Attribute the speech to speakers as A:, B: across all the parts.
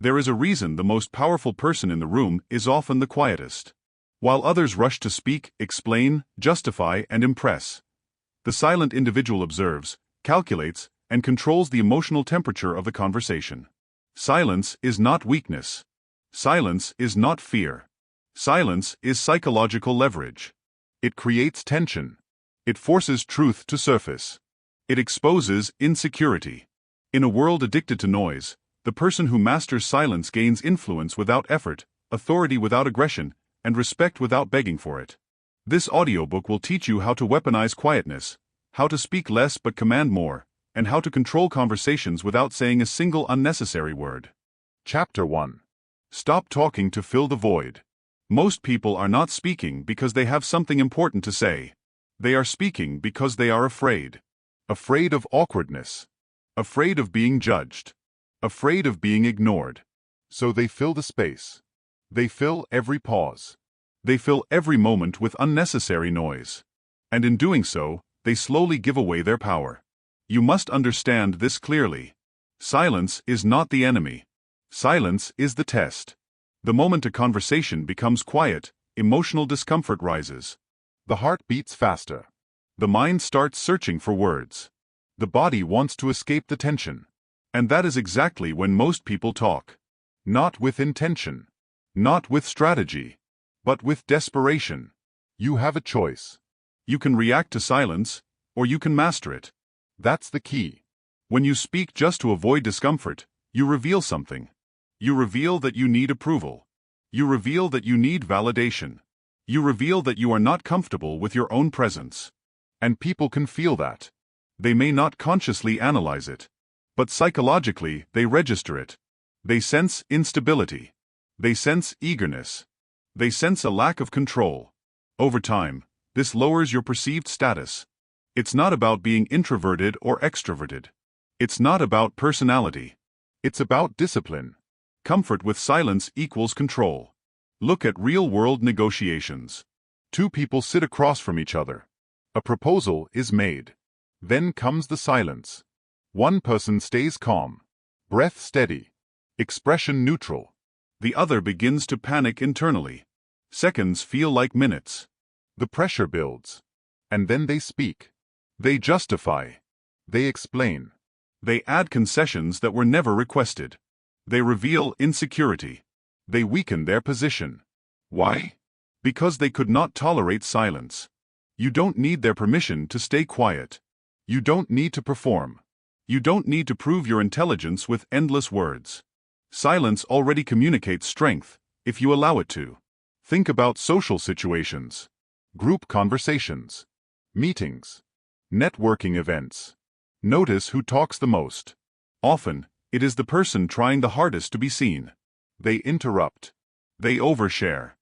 A: There is a reason the most powerful person in the room is often the quietest. While others rush to speak, explain, justify, and impress, the silent individual observes, calculates, and controls the emotional temperature of the conversation. Silence is not weakness. Silence is not fear. Silence is psychological leverage. It creates tension. It forces truth to surface. It exposes insecurity. In a world addicted to noise, the person who masters silence gains influence without effort, authority without aggression, and respect without begging for it. This audiobook will teach you how to weaponize quietness, how to speak less but command more, and how to control conversations without saying a single unnecessary word. Chapter 1. Stop talking to fill the void. Most people are not speaking because they have something important to say. They are speaking because they are afraid. Afraid of awkwardness. Afraid of being judged. Afraid of being ignored. So they fill the space. They fill every pause. They fill every moment with unnecessary noise. And in doing so, they slowly give away their power. You must understand this clearly. Silence is not the enemy. Silence is the test. The moment a conversation becomes quiet, emotional discomfort rises. The heart beats faster. The mind starts searching for words. The body wants to escape the tension. And that is exactly when most people talk. Not with intention. Not with strategy. But with desperation. You have a choice. You can react to silence, or you can master it. That's the key. When you speak just to avoid discomfort, you reveal something. You reveal that you need approval. You reveal that you need validation. You reveal that you are not comfortable with your own presence. And people can feel that. They may not consciously analyze it, but psychologically they register it. They sense instability. They sense eagerness. They sense a lack of control. Over time, this lowers your perceived status. It's not about being introverted or extroverted. It's not about personality. It's about discipline. Comfort with silence equals control. Look at real-world negotiations. Two people sit across from each other. A proposal is made. Then comes the silence. One person stays calm, breath steady, expression neutral. The other begins to panic internally. Seconds feel like minutes. The pressure builds. And then they speak. They justify. They explain. They add concessions that were never requested. They reveal insecurity. They weaken their position. Why? Because they could not tolerate silence. You don't need their permission to stay quiet. You don't need to perform. You don't need to prove your intelligence with endless words. Silence already communicates strength, if you allow it to. Think about social situations, group conversations, meetings, networking events. Notice who talks the most. Often, it is the person trying the hardest to be seen. They interrupt. They overshare.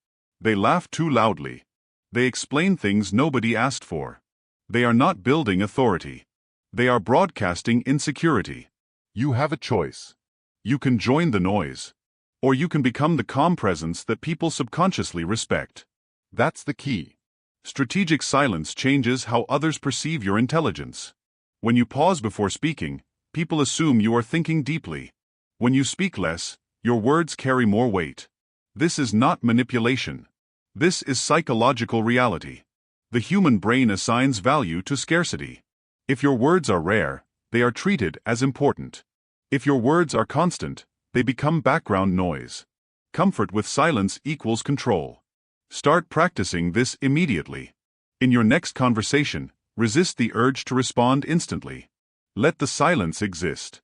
A: They laugh too loudly. They explain things nobody asked for. They are not building authority. They are broadcasting insecurity. You have a choice. You can join the noise. Or you can become the calm presence that people subconsciously respect. That's the key. Strategic silence changes how others perceive your intelligence. When you pause before speaking, people assume you are thinking deeply. When you speak less, your words carry more weight. This is not manipulation. This is psychological reality. The human brain assigns value to scarcity. If your words are rare, they are treated as important. If your words are constant, they become background noise. Comfort with silence equals control. Start practicing this immediately. In your next conversation, resist the urge to respond instantly. Let the silence exist.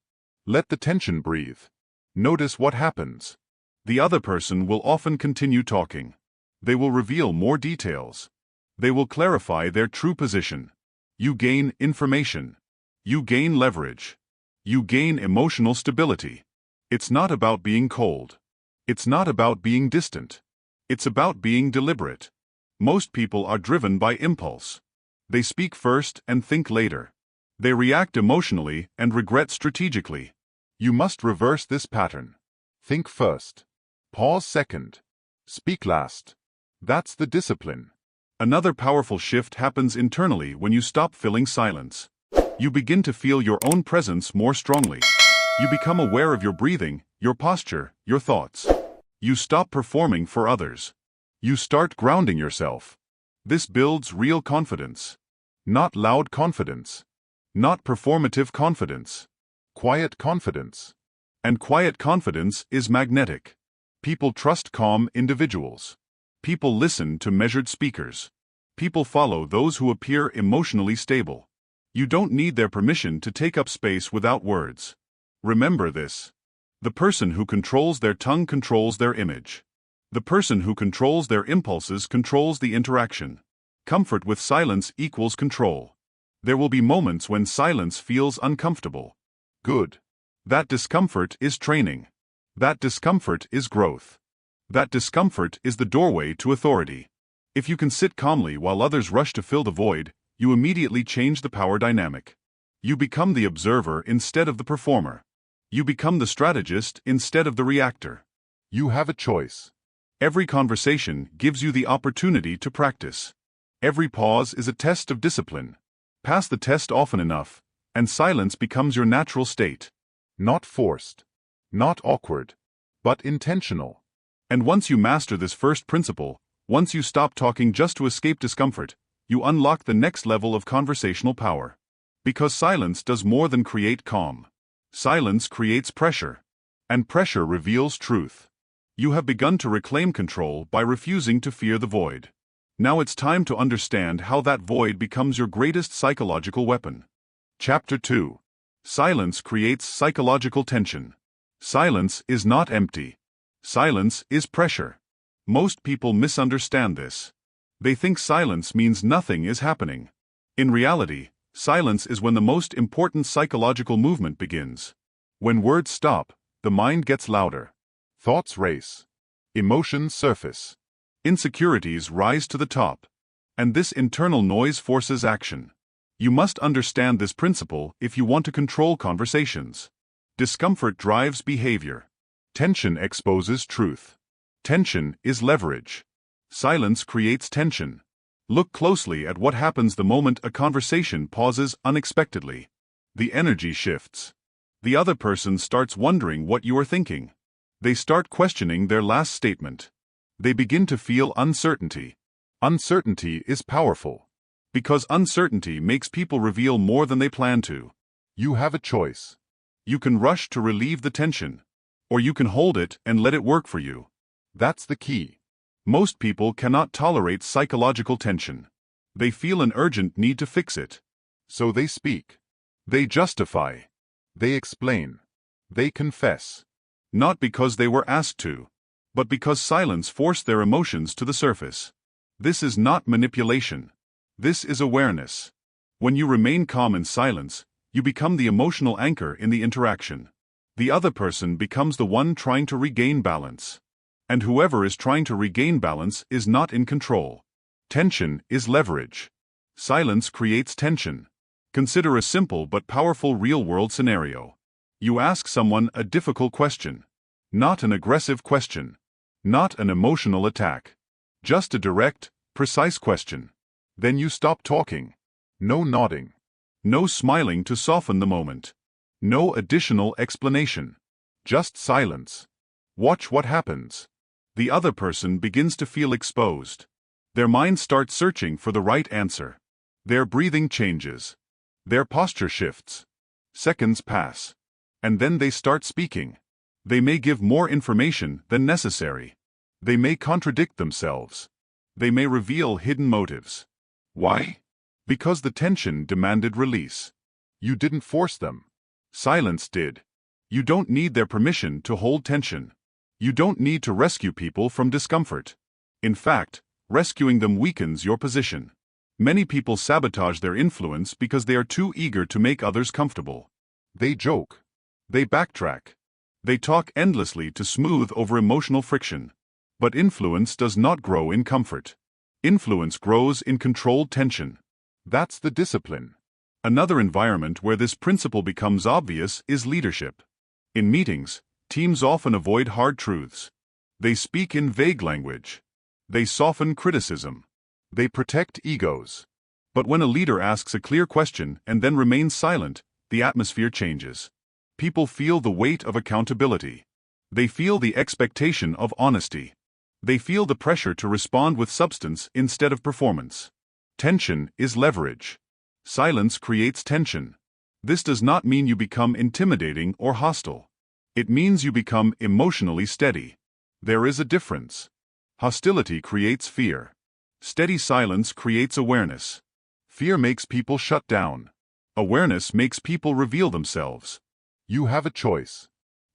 A: Let the tension breathe. Notice what happens. The other person will often continue talking. They will reveal more details. They will clarify their true position. You gain information. You gain leverage. You gain emotional stability. It's not about being cold. It's not about being distant. It's about being deliberate. Most people are driven by impulse. They speak first and think later. They react emotionally and regret strategically. You must reverse this pattern. Think first. Pause second. Speak last. That's the discipline. Another powerful shift happens internally when you stop filling silence. You begin to feel your own presence more strongly. You become aware of your breathing, your posture, your thoughts. You stop performing for others. You start grounding yourself. This builds real confidence. Not loud confidence. Not performative confidence. Quiet confidence. And quiet confidence is magnetic. People trust calm individuals. People listen to measured speakers. People follow those who appear emotionally stable. You don't need their permission to take up space without words. Remember this. The person who controls their tongue controls their image. The person who controls their impulses controls the interaction. Comfort with silence equals control. There will be moments when silence feels uncomfortable. Good. That discomfort is training. That discomfort is growth. That discomfort is the doorway to authority. If you can sit calmly while others rush to fill the void, you immediately change the power dynamic. You become the observer instead of the performer. You become the strategist instead of the reactor. You have a choice. Every conversation gives you the opportunity to practice. Every pause is a test of discipline. Pass the test often enough, and silence becomes your natural state. Not forced. Not awkward. But intentional. And once you master this first principle, once you stop talking just to escape discomfort, you unlock the next level of conversational power. Because silence does more than create calm. Silence creates pressure. And pressure reveals truth. You have begun to reclaim control by refusing to fear the void. Now it's time to understand how that void becomes your greatest psychological weapon. Chapter 2. Silence creates psychological tension. Silence is not empty. Silence is pressure. Most people misunderstand this. They think silence means nothing is happening. In reality, silence is when the most important psychological movement begins. When words stop, the mind gets louder. Thoughts race. Emotions surface. Insecurities rise to the top. And this internal noise forces action. You must understand this principle if you want to control conversations. Discomfort drives behavior. Tension exposes truth. Tension is leverage. Silence creates tension. Look closely at what happens the moment a conversation pauses unexpectedly. The energy shifts. The other person starts wondering what you are thinking. They start questioning their last statement. They begin to feel uncertainty. Uncertainty is powerful. Because uncertainty makes people reveal more than they plan to. You have a choice. You can rush to relieve the tension. Or you can hold it and let it work for you. That's the key. Most people cannot tolerate psychological tension. They feel an urgent need to fix it. So they speak. They justify. They explain. They confess. Not because they were asked to, but because silence forced their emotions to the surface. This is not manipulation. This is awareness. When you remain calm in silence, you become the emotional anchor in the interaction. The other person becomes the one trying to regain balance. And whoever is trying to regain balance is not in control. Tension is leverage. Silence creates tension. Consider a simple but powerful real-world scenario. You ask someone a difficult question. Not an aggressive question. Not an emotional attack. Just a direct, precise question. Then you stop talking. No nodding. No smiling to soften the moment. No additional explanation. Just silence. Watch what happens. The other person begins to feel exposed. Their mind starts searching for the right answer. Their breathing changes. Their posture shifts. Seconds pass. And then they start speaking. They may give more information than necessary. They may contradict themselves. They may reveal hidden motives. Why? Because the tension demanded release. You didn't force them. Silence did. You don't need their permission to hold tension. You don't need to rescue people from discomfort. In fact, rescuing them weakens your position. Many people sabotage their influence because they are too eager to make others comfortable. They joke. They backtrack. They talk endlessly to smooth over emotional friction. But influence does not grow in comfort. Influence grows in controlled tension. That's the discipline. Another environment where this principle becomes obvious is leadership. In meetings, teams often avoid hard truths. They speak in vague language. They soften criticism. They protect egos. But when a leader asks a clear question and then remains silent, the atmosphere changes. People feel the weight of accountability. They feel the expectation of honesty. They feel the pressure to respond with substance instead of performance. Tension is leverage. Silence creates tension. This does not mean you become intimidating or hostile. It means you become emotionally steady. There is a difference. Hostility creates fear. Steady silence creates awareness. Fear makes people shut down. Awareness makes people reveal themselves. You have a choice.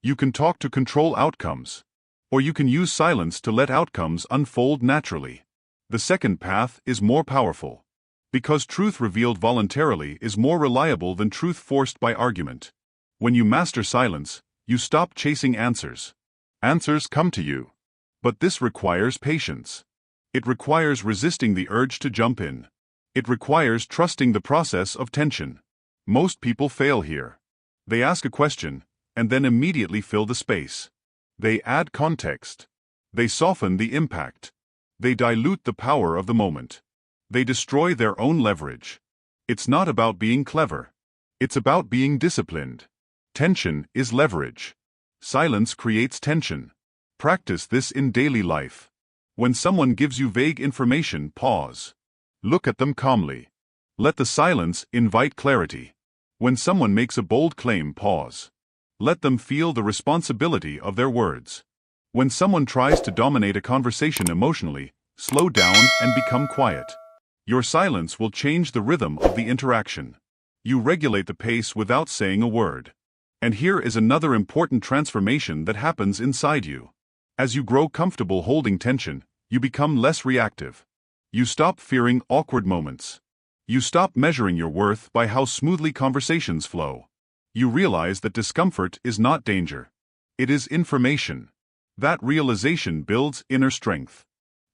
A: You can talk to control outcomes, or you can use silence to let outcomes unfold naturally. The second path is more powerful, because truth revealed voluntarily is more reliable than truth forced by argument. When you master silence, you stop chasing answers. Answers come to you. But this requires patience. It requires resisting the urge to jump in. It requires trusting the process of tension. Most people fail here. They ask a question, and then immediately fill the space. They add context. They soften the impact. They dilute the power of the moment. They destroy their own leverage. It's not about being clever. It's about being disciplined. Tension is leverage. Silence creates tension. Practice this in daily life. When someone gives you vague information, pause. Look at them calmly. Let the silence invite clarity. When someone makes a bold claim, pause. Let them feel the responsibility of their words. When someone tries to dominate a conversation emotionally, slow down and become quiet. Your silence will change the rhythm of the interaction. You regulate the pace without saying a word. And here is another important transformation that happens inside you. As you grow comfortable holding tension, you become less reactive. You stop fearing awkward moments. You stop measuring your worth by how smoothly conversations flow. You realize that discomfort is not danger. It is information. That realization builds inner strength.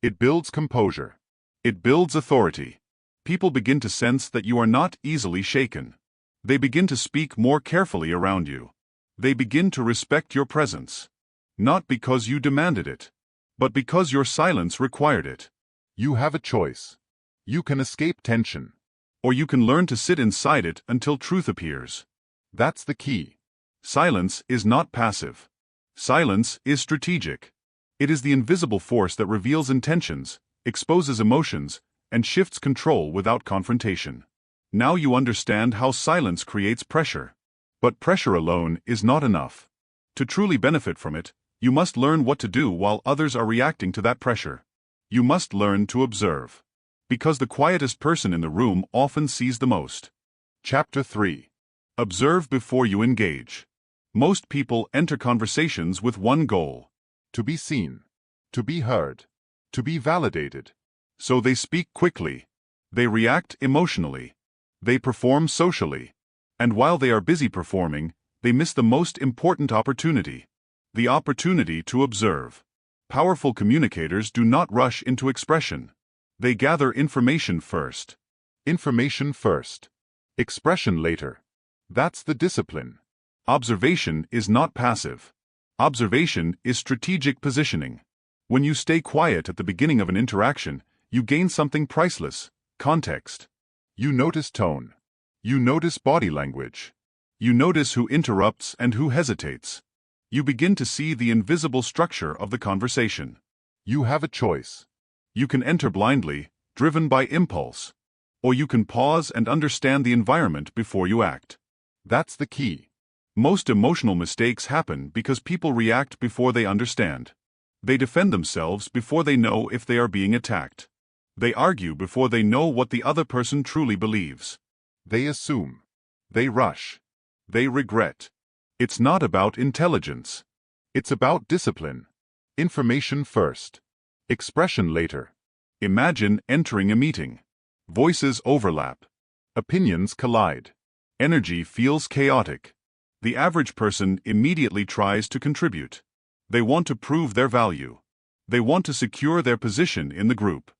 A: It builds composure. It builds authority. People begin to sense that you are not easily shaken. They begin to speak more carefully around you. They begin to respect your presence. Not because you demanded it, but because your silence required it. You have a choice. You can escape tension, or you can learn to sit inside it until truth appears. That's the key. Silence is not passive. Silence is strategic. It is the invisible force that reveals intentions, exposes emotions, and shifts control without confrontation. Now you understand how silence creates pressure. But pressure alone is not enough. To truly benefit from it, you must learn what to do while others are reacting to that pressure. You must learn to observe. Because the quietest person in the room often sees the most. Chapter 3. Observe before you engage. Most people enter conversations with one goal: to be seen, to be heard, to be validated. So they speak quickly. They react emotionally. They perform socially. And while they are busy performing, they miss the most important opportunity: the opportunity to observe. Powerful communicators do not rush into expression. They gather information first. Information first. Expression later. That's the discipline. Observation is not passive. Observation is strategic positioning. When you stay quiet at the beginning of an interaction, you gain something priceless: context. You notice tone. You notice body language. You notice who interrupts and who hesitates. You begin to see the invisible structure of the conversation. You have a choice. You can enter blindly, driven by impulse. Or you can pause and understand the environment before you act. That's the key. Most emotional mistakes happen because people react before they understand. They defend themselves before they know if they are being attacked. They argue before they know what the other person truly believes. They assume. They rush. They regret. It's not about intelligence. It's about discipline. Information first. Expression later. Imagine entering a meeting. Voices overlap. Opinions collide. Energy feels chaotic. The average person immediately tries to contribute. They want to prove their value. They want to secure their position in the group.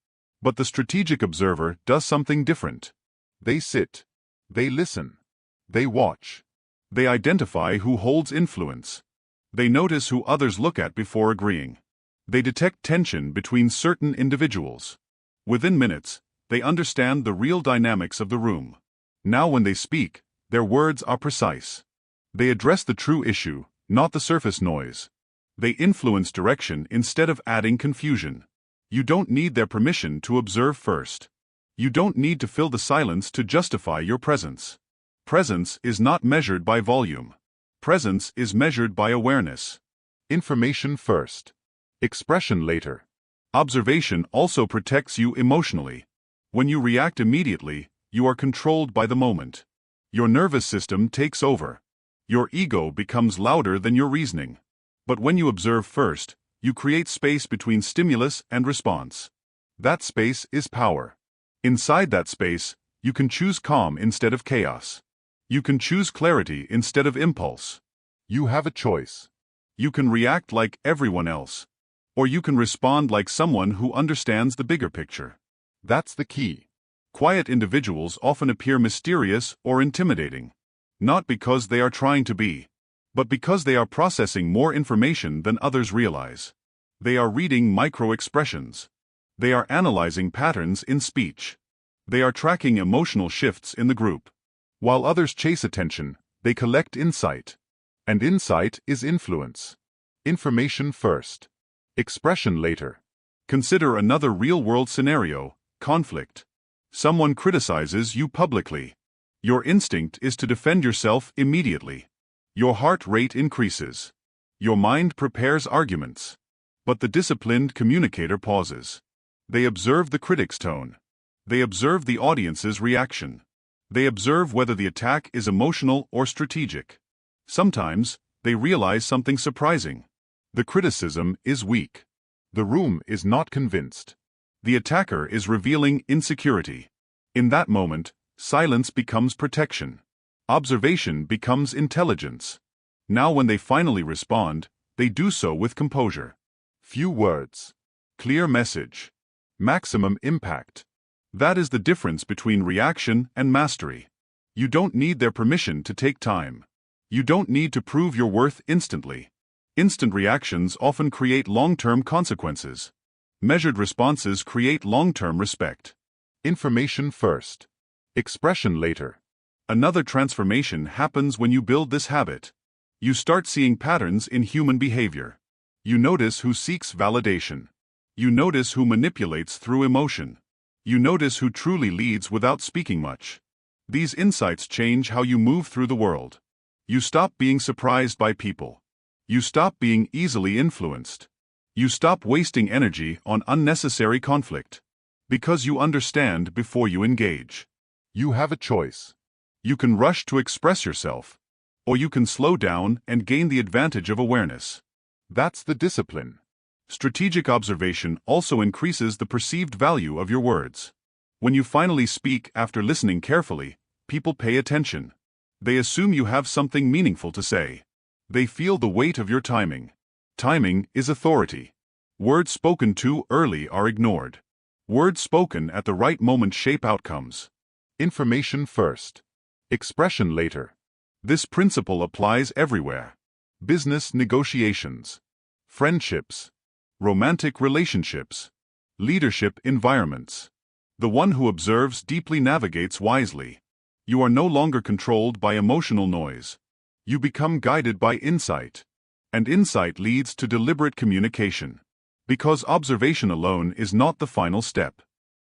A: But the strategic observer does something different. They sit. They listen. They watch. They identify who holds influence. They notice who others look at before agreeing. They detect tension between certain individuals. Within minutes, they understand the real dynamics of the room. Now when they speak, their words are precise. They address the true issue, not the surface noise. They influence direction instead of adding confusion. You don't need their permission to observe first. You don't need to fill the silence to justify your presence. Presence is not measured by volume. Presence is measured by awareness. Information first. Expression later. Observation also protects you emotionally. When you react immediately, you are controlled by the moment. Your nervous system takes over. Your ego becomes louder than your reasoning. But when you observe first, you create space between stimulus and response. That space is power. Inside that space, you can choose calm instead of chaos. You can choose clarity instead of impulse. You have a choice. You can react like everyone else. Or you can respond like someone who understands the bigger picture. That's the key. Quiet individuals often appear mysterious or intimidating. Not because they are trying to be, but because they are processing more information than others realize. They are reading micro-expressions. They are analyzing patterns in speech. They are tracking emotional shifts in the group. While others chase attention, they collect insight. And insight is influence. Information first. Expression later. Consider another real-world scenario: conflict. Someone criticizes you publicly. Your instinct is to defend yourself immediately. Your heart rate increases. Your mind prepares arguments. But the disciplined communicator pauses. They observe the critic's tone. They observe the audience's reaction. They observe whether the attack is emotional or strategic. Sometimes, they realize something surprising. The criticism is weak. The room is not convinced. The attacker is revealing insecurity. In that moment, silence becomes protection. Observation becomes intelligence. Now when they finally respond, they do so with composure. Few words. Clear message. Maximum impact. That is the difference between reaction and mastery. You don't need their permission to take time. You don't need to prove your worth instantly. Instant reactions often create long-term consequences. Measured responses create long-term respect. Information first. Expression later. Another transformation happens when you build this habit. You start seeing patterns in human behavior. You notice who seeks validation. You notice who manipulates through emotion. You notice who truly leads without speaking much. These insights change how you move through the world. You stop being surprised by people. You stop being easily influenced. You stop wasting energy on unnecessary conflict. Because you understand before you engage. You have a choice. You can rush to express yourself, or you can slow down and gain the advantage of awareness. That's the discipline. Strategic observation also increases the perceived value of your words. When you finally speak after listening carefully, people pay attention. They assume you have something meaningful to say. They feel the weight of your timing. Timing is authority. Words spoken too early are ignored. Words spoken at the right moment shape outcomes. Information first. Expression later. This principle applies everywhere. Business negotiations. Friendships. Romantic relationships. Leadership environments. The one who observes deeply navigates wisely. You are no longer controlled by emotional noise. You become guided by insight. And insight leads to deliberate communication. Because observation alone is not the final step.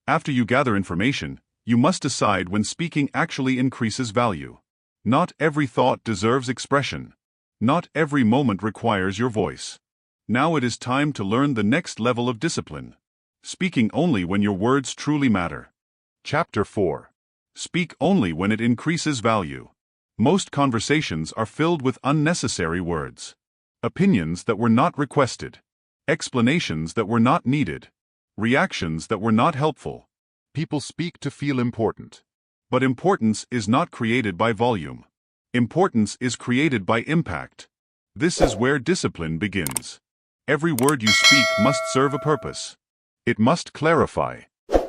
A: After you gather information, you must decide when speaking actually increases value. Not every thought deserves expression. Not every moment requires your voice. Now it is time to learn the next level of discipline. Speaking only when your words truly matter. Chapter 4. Speak only when it increases value. Most conversations are filled with unnecessary words. Opinions that were not requested. Explanations that were not needed. Reactions that were not helpful. People speak to feel important. But importance is not created by volume. Importance is created by impact. This is where discipline begins. Every word you speak must serve a purpose. It must clarify.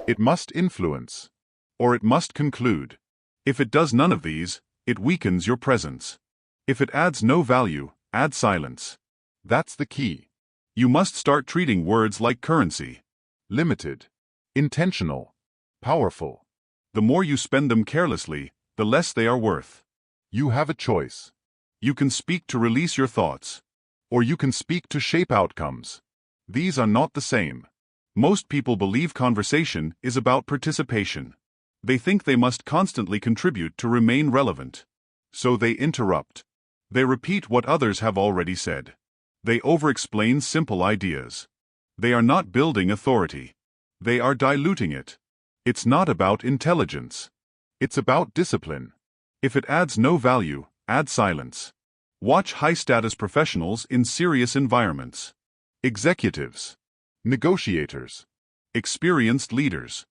A: It must influence. Or it must conclude. If it does none of these, it weakens your presence. If it adds no value, add silence. That's the key. You must start treating words like currency. Limited. Intentional. Powerful. The more you spend them carelessly, the less they are worth. You have a choice. You can speak to release your thoughts. Or you can speak to shape outcomes. These are not the same. Most people believe conversation is about participation. They think they must constantly contribute to remain relevant. So they interrupt. They repeat what others have already said. They over-explain simple ideas. They are not building authority. They are diluting it. It's not about intelligence. It's about discipline. If it adds no value, add silence. Watch high-status professionals in serious environments. Executives. Negotiators. Experienced leaders.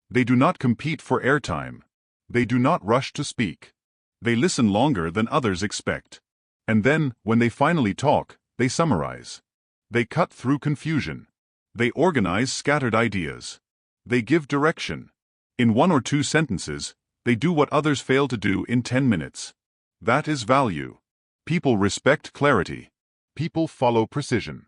A: They do not compete for airtime. They do not rush to speak. They listen longer than others expect. And then, when they finally talk, they summarize. They cut through confusion. They organize scattered ideas. They give direction. In 1 or 2 sentences, they do what others fail to do in 10 minutes. That is value. People respect clarity. People follow precision.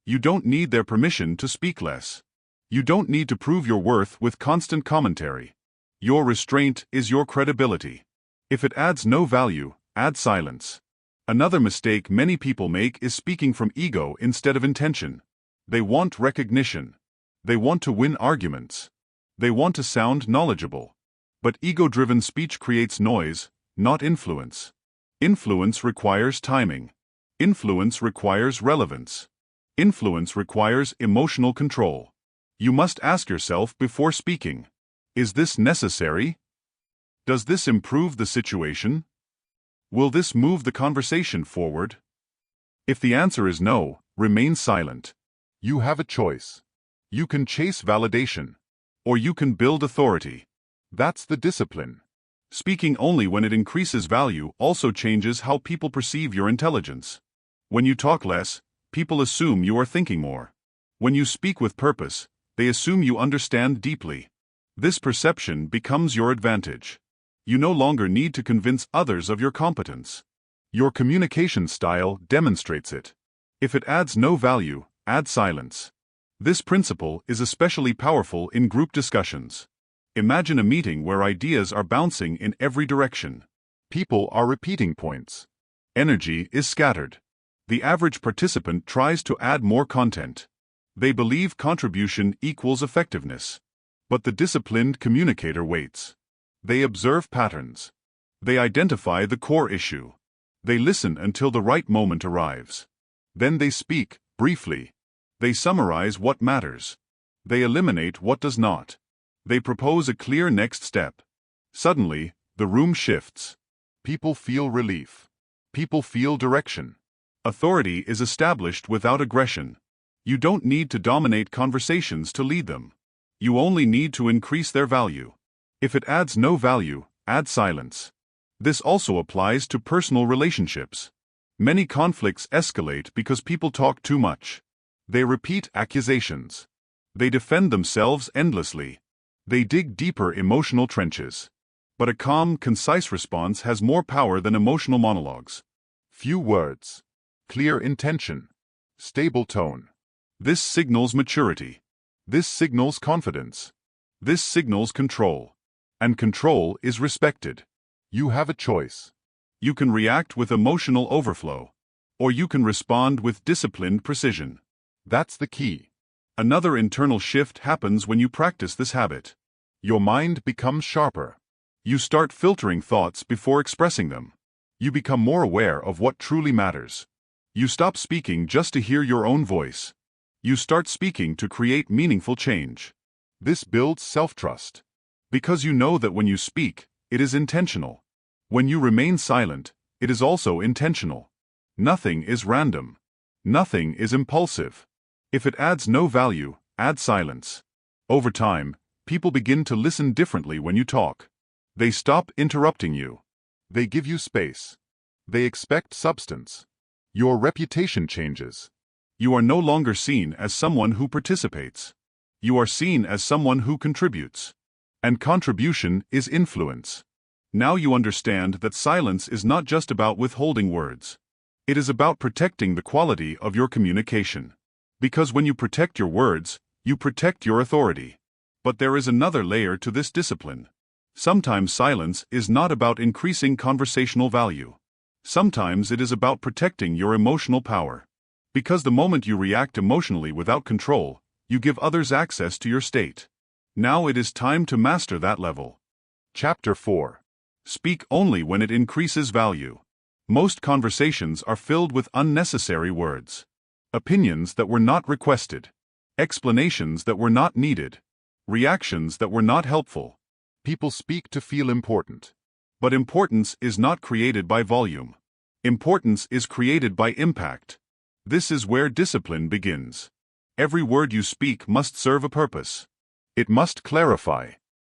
A: You don't need their permission to speak less. You don't need to prove your worth with constant commentary. Your restraint is your credibility. If it adds no value, add silence. Another mistake many people make is speaking from ego instead of intention. They want recognition. They want to win arguments. They want to sound knowledgeable. But ego-driven speech creates noise, not influence. Influence requires timing. Influence requires relevance. Influence requires emotional control. You must ask yourself before speaking, is this necessary? Does this improve the situation? Will this move the conversation forward? If the answer is no, remain silent. You have a choice. You can chase validation, or you can build authority. That's the discipline. Speaking only when it increases value also changes how people perceive your intelligence. When you talk less, people assume you are thinking more. When you speak with purpose, they assume you understand deeply. This perception becomes your advantage. You no longer need to convince others of your competence. Your communication style demonstrates it. If it adds no value, add silence. This principle is especially powerful in group discussions. Imagine a meeting where ideas are bouncing in every direction. People are repeating points. Energy is scattered. The average participant tries to add more content. They believe contribution equals effectiveness. But the disciplined communicator waits. They observe patterns. They identify the core issue. They listen until the right moment arrives. Then they speak, briefly. They summarize what matters. They eliminate what does not. They propose a clear next step. Suddenly, the room shifts. People feel relief. People feel direction. Authority is established without aggression. You don't need to dominate conversations to lead them. You only need to increase their value. If it adds no value, add silence. This also applies to personal relationships. Many conflicts escalate because people talk too much. They repeat accusations. They defend themselves endlessly. They dig deeper emotional trenches. But a calm, concise response has more power than emotional monologues. Few words. Clear intention. Stable tone. This signals maturity. This signals confidence. This signals control. And control is respected. You have a choice. You can react with emotional overflow. Or you can respond with disciplined precision. That's the key. Another internal shift happens when you practice this habit. Your mind becomes sharper. You start filtering thoughts before expressing them. You become more aware of what truly matters. You stop speaking just to hear your own voice. You start speaking to create meaningful change. This builds self-trust. Because you know that when you speak, it is intentional. When you remain silent, it is also intentional. Nothing is random. Nothing is impulsive. If it adds no value, add silence. Over time, people begin to listen differently when you talk. They stop interrupting you. They give you space. They expect substance. Your reputation changes. You are no longer seen as someone who participates. You are seen as someone who contributes. And contribution is influence. Now you understand that silence is not just about withholding words. It is about protecting the quality of your communication. Because when you protect your words, you protect your authority. But there is another layer to this discipline. Sometimes silence is not about increasing conversational value. Sometimes it is about protecting your emotional power. Because the moment you react emotionally without control, you give others access to your state. Now it is time to master that level. Chapter 4. Speak only when it increases value. Most conversations are filled with unnecessary words. Opinions that were not requested. Explanations that were not needed. Reactions that were not helpful. People speak to feel important. But importance is not created by volume. Importance is created by impact. This is where discipline begins. Every word you speak must serve a purpose. It must clarify.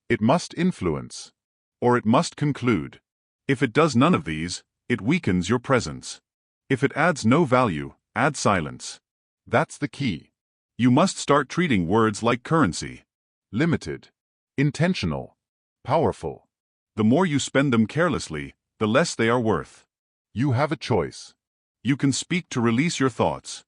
A: It must influence. Or it must conclude. If it does none of these, it weakens your presence. If it adds no value, add silence. That's the key. You must start treating words like currency. Limited. Intentional. Powerful. The more you spend them carelessly, the less they are worth. You have a choice. You can speak to release your thoughts.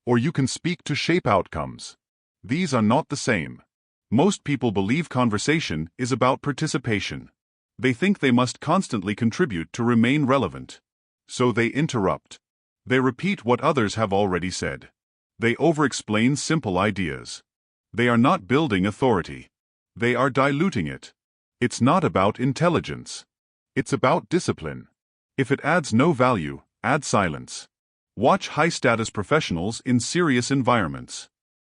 A: Or you can speak to shape outcomes. These are not the same. Most people believe conversation is about participation. They think they must constantly contribute to remain relevant. So they interrupt. They repeat what others have already said. They over-explain simple ideas. They are not building authority. They are diluting it. It's not about intelligence. It's about discipline. If it adds no value, add silence. Watch high-status professionals in serious environments.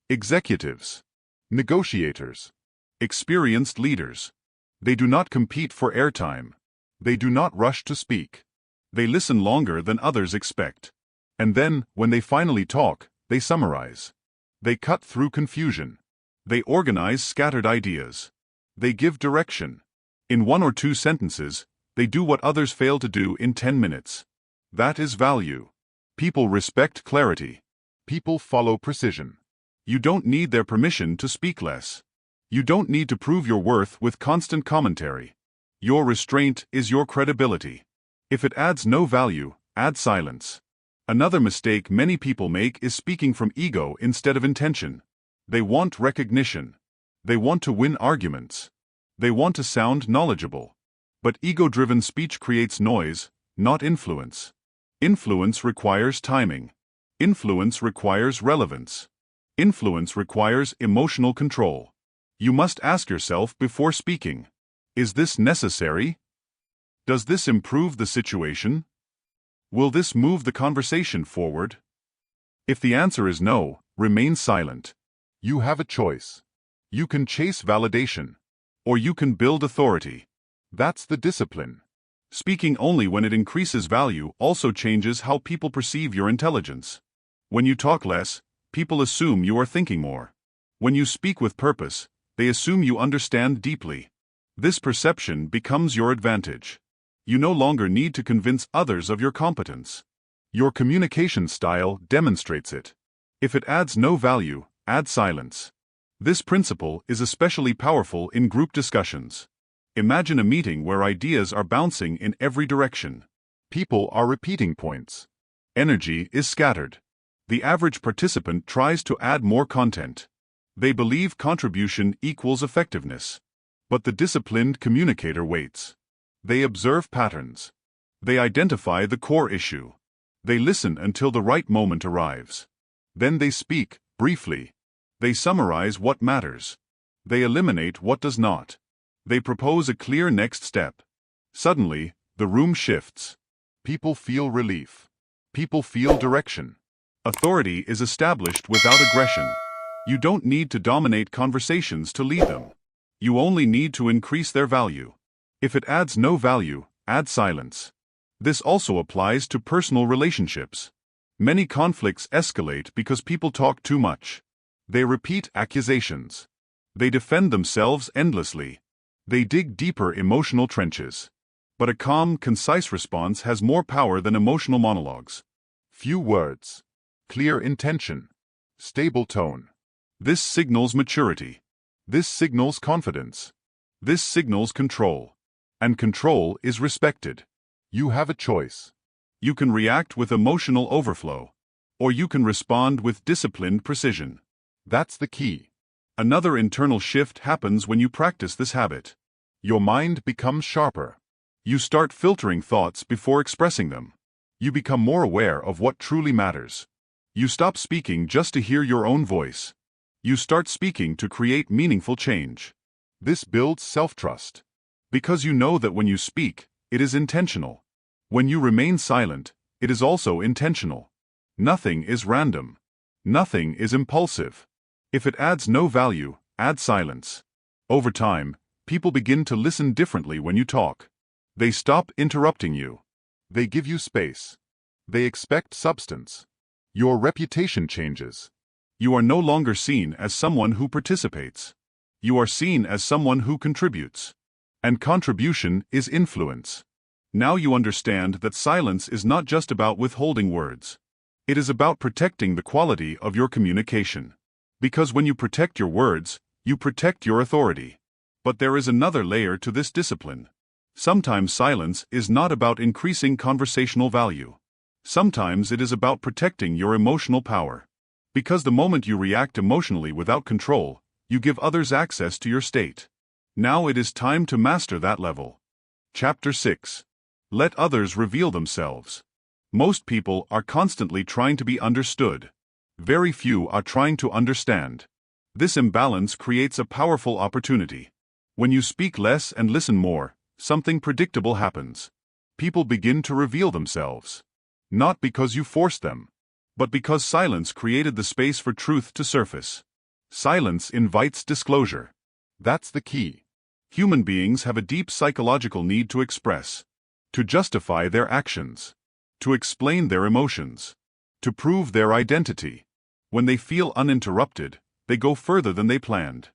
A: Executives. Negotiators. Experienced leaders. They do not compete for airtime. They do not rush to speak. They listen longer than others expect. And then, when they finally talk, they summarize. They cut through confusion. They organize scattered ideas. They give direction. In 1 or 2 sentences, they do what others fail to do in 10 minutes. That is value. People respect clarity. People follow precision. You don't need their permission to speak less. You don't need to prove your worth with constant commentary. Your restraint is your credibility. If it adds no value, add silence. Another mistake many people make is speaking from ego instead of intention. They want recognition. They want to win arguments. They want to sound knowledgeable. But ego-driven speech creates noise, not influence. Influence requires timing. Influence requires relevance. Influence requires emotional control. You must ask yourself before speaking, is this necessary? Does this improve the situation? Will this move the conversation forward? If the answer is no, remain silent. You have a choice. You can chase validation, or you can build authority. That's the discipline. Speaking only when it increases value also changes how people perceive your intelligence. When you talk less, people assume you are thinking more. When you speak with purpose, they assume you understand deeply. This perception becomes your advantage. You no longer need to convince others of your competence. Your communication style demonstrates it. If it adds no value, add silence. This principle is especially powerful in group discussions. Imagine a meeting where ideas are bouncing in every direction. People are repeating points. Energy is scattered. The average participant tries to add more content. They believe contribution equals effectiveness. But the disciplined communicator waits. They observe patterns. They identify the core issue. They listen until the right moment arrives. Then they speak, briefly. They summarize what matters. They eliminate what does not. They propose a clear next step. Suddenly, the room shifts. People feel relief. People feel direction. Authority is established without aggression. You don't need to dominate conversations to lead them. You only need to increase their value. If it adds no value, add silence. This also applies to personal relationships. Many conflicts escalate because people talk too much. They repeat accusations. They defend themselves endlessly. They dig deeper emotional trenches. But a calm, concise response has more power than emotional monologues. Few words. Clear intention. Stable tone. This signals maturity. This signals confidence. This signals control. And control is respected. You have a choice. You can react with emotional overflow. Or you can respond with disciplined precision. That's the key. Another internal shift happens when you practice this habit. Your mind becomes sharper. You start filtering thoughts before expressing them. You become more aware of what truly matters. You stop speaking just to hear your own voice. You start speaking to create meaningful change. This builds self-trust. Because you know that when you speak, it is intentional. When you remain silent, it is also intentional. Nothing is random. Nothing is impulsive. If it adds no value, add silence. Over time, people begin to listen differently when you talk. They stop interrupting you. They give you space. They expect substance. Your reputation changes. You are no longer seen as someone who participates. You are seen as someone who contributes. And contribution is influence. Now you understand that silence is not just about withholding words. It is about protecting the quality of your communication. Because when you protect your words, you protect your authority. But there is another layer to this discipline. Sometimes silence is not about increasing conversational value. Sometimes it is about protecting your emotional power. Because the moment you react emotionally without control, you give others access to your state. Now it is time to master that level. Chapter 6. Let others reveal themselves. Most people are constantly trying to be understood. Very few are trying to understand. This imbalance creates a powerful opportunity. When you speak less and listen more, something predictable happens. People begin to reveal themselves. Not because you forced them, but because silence created the space for truth to surface. Silence invites disclosure. That's the key. Human beings have a deep psychological need to express, to justify their actions, to explain their emotions, to prove their identity. When they feel uninterrupted, they go further than they planned.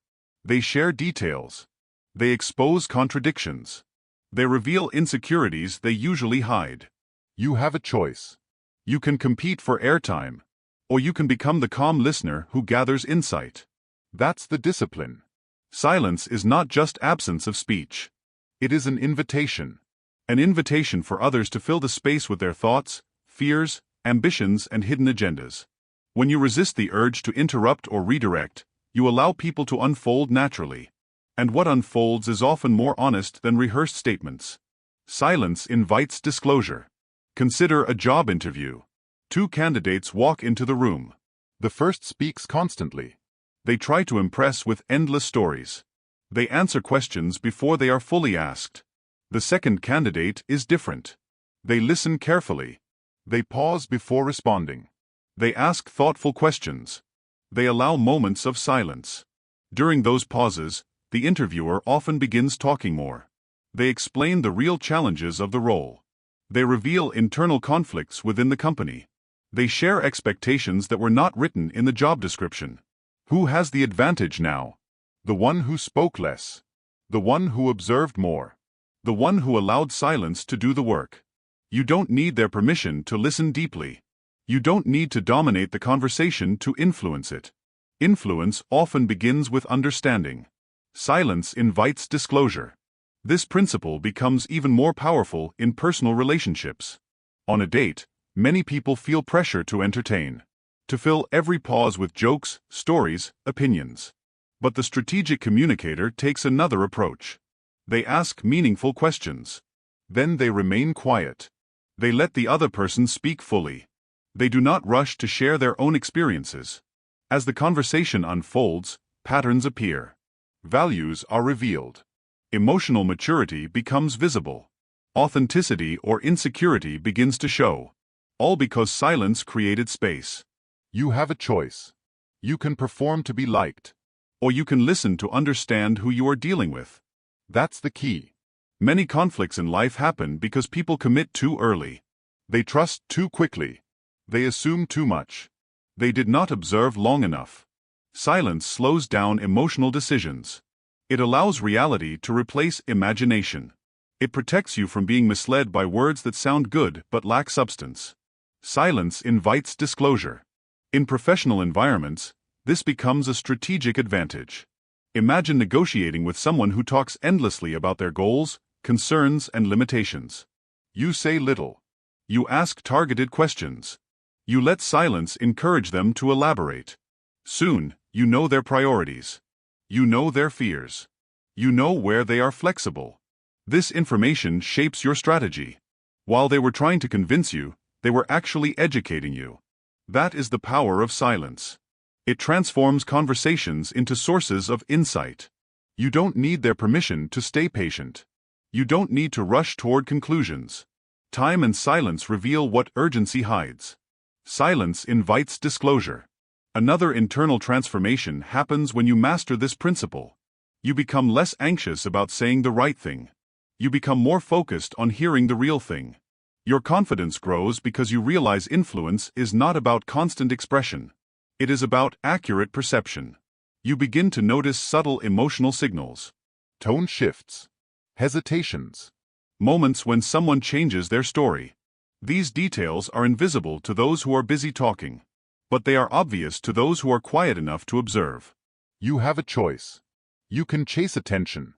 A: They share details. They expose contradictions. They reveal insecurities they usually hide. You have a choice. You can compete for airtime, or you can become the calm listener who gathers insight. That's the discipline. Silence is not just absence of speech. It is an invitation. An invitation for others to fill the space with their thoughts, fears, ambitions, and hidden agendas. When you resist the urge to interrupt or redirect, you allow people to unfold naturally. And what unfolds is often more honest than rehearsed statements. Silence invites disclosure. Consider a job interview. Two candidates walk into the room. The first speaks constantly. They try to impress with endless stories. They answer questions before they are fully asked. The second candidate is different. They listen carefully. They pause before responding. They ask thoughtful questions. They allow moments of silence. During those pauses, the interviewer often begins talking more. They explain the real challenges of the role. They reveal internal conflicts within the company. They share expectations that were not written in the job description. Who has the advantage now? The one who spoke less. The one who observed more. The one who allowed silence to do the work. You don't need their permission to listen deeply. You don't need to dominate the conversation to influence it. Influence often begins with understanding. Silence invites disclosure. This principle becomes even more powerful in personal relationships. On a date, many people feel pressure to entertain, to fill every pause with jokes, stories, opinions. But the strategic communicator takes another approach. They ask meaningful questions. Then they remain quiet. They let the other person speak fully. They do not rush to share their own experiences. As the conversation unfolds, patterns appear. Values are revealed. Emotional maturity becomes visible. Authenticity or insecurity begins to show. All because silence created space. You have a choice. You can perform to be liked. Or you can listen to understand who you are dealing with. That's the key. Many conflicts in life happen because people commit too early. They trust too quickly. They assume too much. They did not observe long enough. Silence slows down emotional decisions. It allows reality to replace imagination. It protects you from being misled by words that sound good but lack substance. Silence invites disclosure. In professional environments, this becomes a strategic advantage. Imagine negotiating with someone who talks endlessly about their goals, concerns, and limitations. You say little. You ask targeted questions. You let silence encourage them to elaborate. Soon, you know their priorities. You know their fears. You know where they are flexible. This information shapes your strategy. While they were trying to convince you, They were actually educating you. That is the power of silence. It transforms conversations into sources of insight. You don't need their permission to stay patient. You don't need to rush toward conclusions. Time and silence reveal what urgency hides. Silence invites disclosure. Another internal transformation happens when you master this principle. You become less anxious about saying the right thing. You become more focused on hearing the real thing. Your confidence grows because you realize influence is not about constant expression. It is about accurate perception. You begin to notice subtle emotional signals. Tone shifts. Hesitations. Moments when someone changes their story. These details are invisible to those who are busy talking, but they are obvious to those who are quiet enough to observe. You have a choice. You can chase attention,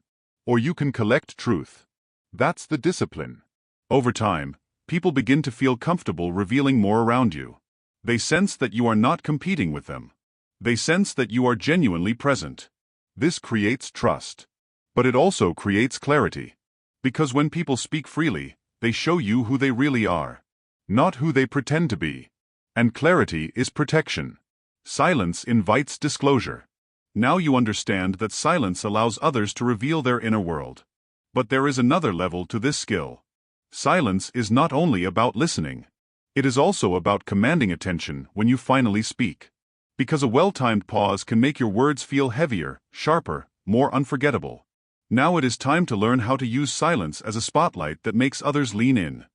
A: or you can collect truth. That's the discipline. Over time, people begin to feel comfortable revealing more around you. They sense that you are not competing with them. They sense that you are genuinely present. This creates trust. But it also creates clarity. Because when people speak freely, they show you who they really are, not who they pretend to be. And clarity is protection. Silence invites disclosure. Now you understand that silence allows others to reveal their inner world. But there is another level to this skill. Silence is not only about listening. It is also about commanding attention when you finally speak. Because a well-timed pause can make your words feel heavier, sharper, more unforgettable. Now it is time to learn how to use silence as a spotlight that makes others lean in.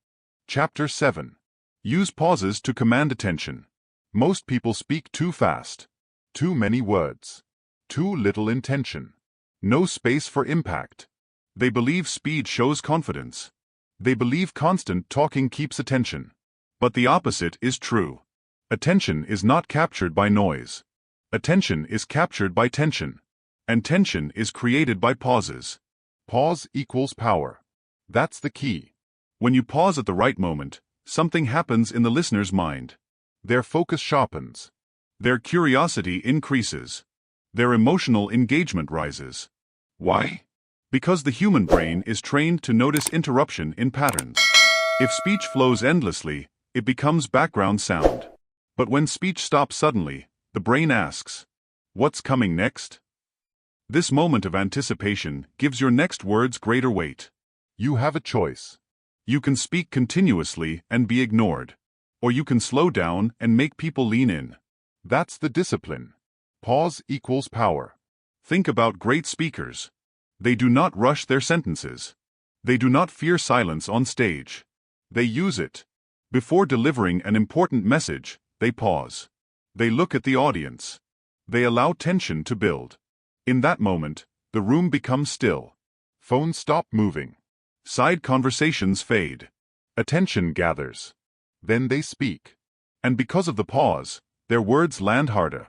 A: Chapter 7. Use pauses to command attention. Most people speak too fast. Too many words. Too little intention. No space for impact. They believe speed shows confidence. They believe constant talking keeps attention. But the opposite is true. Attention is not captured by noise. Attention is captured by tension. And tension is created by pauses. Pause equals power. That's the key. When you pause at the right moment, something happens in the listener's mind. Their focus sharpens. Their curiosity increases. Their emotional engagement rises. Why? Because the human brain is trained to notice interruption in patterns. If speech flows endlessly, it becomes background sound. But when speech stops suddenly, the brain asks, "What's coming next?" This moment of anticipation gives your next words greater weight. You have a choice. You can speak continuously and be ignored. Or you can slow down and make people lean in. That's the discipline. Pause equals power. Think about great speakers. They do not rush their sentences. They do not fear silence on stage. They use it. Before delivering an important message, they pause. They look at the audience. They allow tension to build. In that moment, the room becomes still. Phones stop moving. Side conversations fade. Attention gathers. Then they speak. And because of the pause, their words land harder.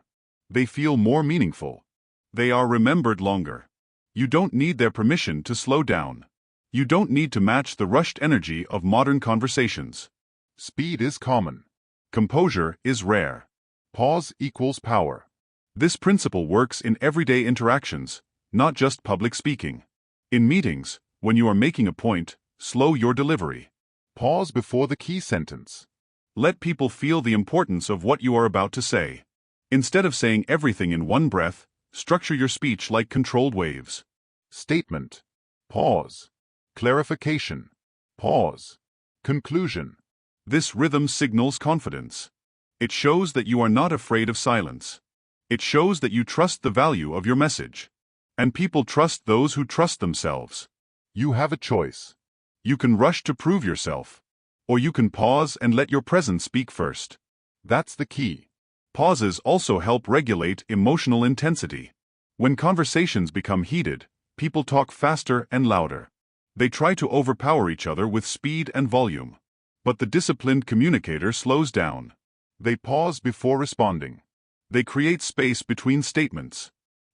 A: They feel more meaningful. They are remembered longer. You don't need their permission to slow down. You don't need to match the rushed energy of modern conversations. Speed is common. Composure is rare. Pause equals power. This principle works in everyday interactions, not just public speaking. In meetings, when you are making a point, slow your delivery. Pause before the key sentence. Let people feel the importance of what you are about to say. Instead of saying everything in one breath, structure your speech like controlled waves. Statement. Pause. Clarification. Pause. Conclusion. This rhythm signals confidence. It shows that you are not afraid of silence. It shows that you trust the value of your message. And people trust those who trust themselves. You have a choice. You can rush to prove yourself. Or you can pause and let your presence speak first. That's the key. Pauses also help regulate emotional intensity. When conversations become heated, people talk faster and louder. They try to overpower each other with speed and volume. But the disciplined communicator slows down. They pause before responding. They create space between statements.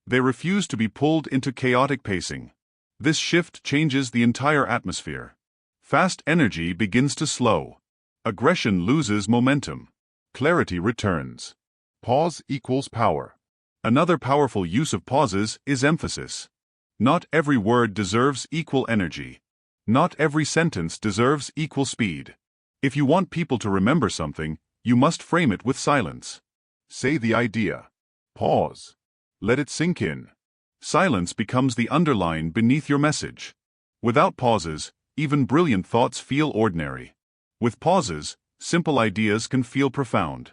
A: They refuse to be pulled into chaotic pacing. This shift changes the entire atmosphere. Fast energy begins to slow. Aggression loses momentum. Clarity returns. Pause equals power. Another powerful use of pauses is emphasis. Not every word deserves equal energy. Not every sentence deserves equal speed. If you want people to remember something, you must frame it with silence. Say the idea. Pause. Let it sink in. Silence becomes the underline beneath your message. Without pauses, even brilliant thoughts feel ordinary. With pauses, simple ideas can feel profound.